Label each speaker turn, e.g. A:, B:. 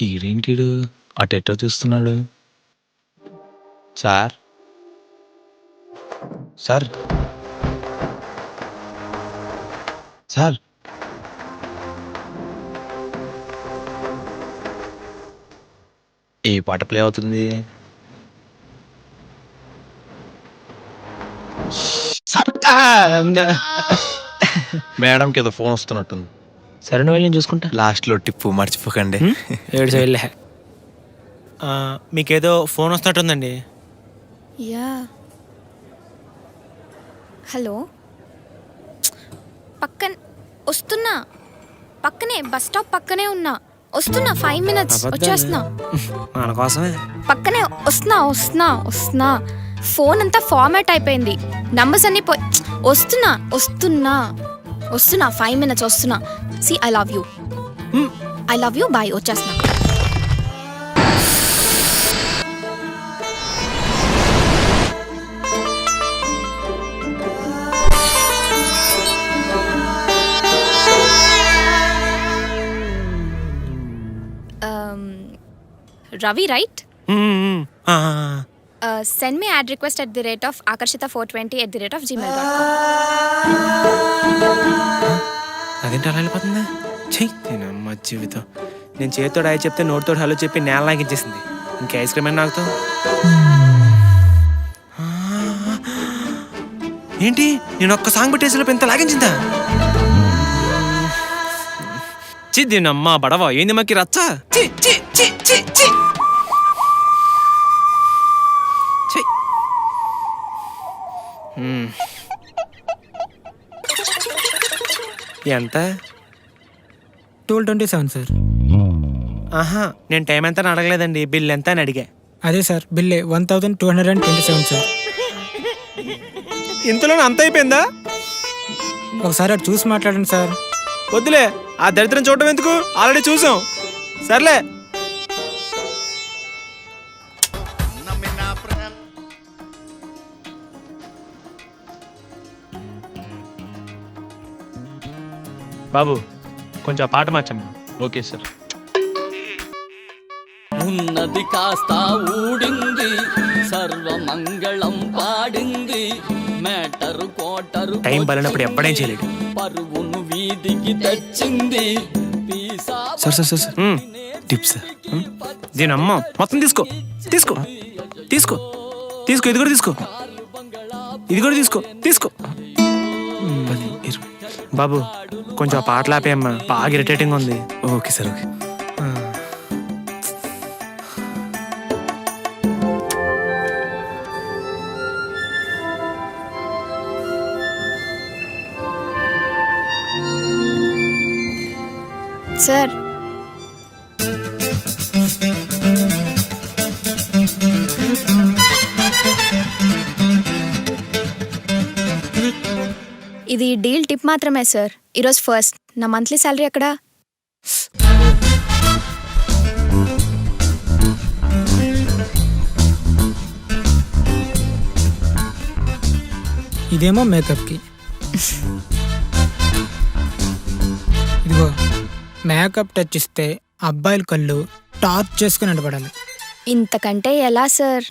A: ఈడేంటిడు అటెటో చూస్తున్నాడు. Sir sir sir ఏ పాట play అవుతుంది? మేడంకి ఏదో ఫోన్ వస్తున్నట్టుంది.
B: సరే నువ్వు వెళ్ళి నేను చూసుకుంటా.
A: లాస్ట్లో టిప్పు మర్చిపోకండి.
B: ఏడు వెళ్ళే మీకేదో ఫోన్ వస్తున్నట్టుందండి.
C: యా హలో, వస్తున్నా, పక్కనే బస్ స్టాప్ పక్కనే ఉన్నా, వస్తున్నా 5 minutes వచ్చేస్తున్నా.
B: మన కోసమే
C: పక్కనే వస్తున్నా. ఫోన్ అంతా ఫార్మాట్ అయిపోయింది, నంబర్స్ అన్ని వస్తున్నా 5 minutes వస్తున్నా. See I love you bye, వచ్చేస్తున్నా. Ravi, right? Send me ad request at the rate of akarshita420@gmail.com.
B: అదేంటి అలా వెళ్ళిపోతుంది? చెయ్యి అమ్మ జీవితం. నేను చేతితో అయి చెప్తే నోటితో హలో చెప్పి నేల లాగించేసింది. ఇంకా ఐస్ క్రీమ్ అని నాకుతో ఏంటి? నేను ఒక్క సాంగ్ పెట్టేసిలోపు ఎంత లాగించిందా? చిద్దినమ్మ బడవ ఏంది మాకి రచ్చా? ఎంత?
D: 1227 సార్.
B: ఆహా, నేను టైం ఎంత అని అడగలేదండి, బిల్ ఎంత అని అడిగా.
D: అదే సార్, బిల్లే 1227 సార్.
B: ఇంతలోనే అంత అయిపోయిందా?
D: ఒకసారి అటు చూసి మాట్లాడండి సార్.
B: వద్దులే, ఆ దరిద్రం చూడటం ఎందుకు, ఆల్రెడీ చూసాం. సర్లే. బాబు కొంచెం ఆ పాట మార్చమ్మా.
A: Okay sir.
E: ఉన్నది కాస్త ఊడింది, సర్వమంగళం పాడింది, మేటరు కోటరు
B: టైం బలినప్పుడు ఎప్పుడేం చేయలేడు.
E: పరుగును వీధికి తెచ్చింది.
A: Sir sir sir tips sir.
B: దీని అమ్మ మొత్తం తీసుకో తీసుకో తీసుకో తీసుకో ఇది కూడా తీసుకో, ఇది కూడా తీసుకో తీసుకో. బాబు కొంచెం ఆ పాటలు ఆపేయమ్మా, బాగా ఇరిటేటింగ్ ఉంది.
A: Okay sir okay.
C: సార్, ఇది డీల్ టిప్ మాత్రమే సార్. ఈరోజు ఫస్ట్, నా మంత్లీ శాలరీ ఎక్కడా?
D: ఇదేమో మేకప్కి. ఇదిగో మేకప్ టచ్ ఇస్తే అబ్బాయిల కళ్ళు టార్చ్ చేసుకుని నిలబడాలి.
C: ఇంతకంటే ఎలా సార్?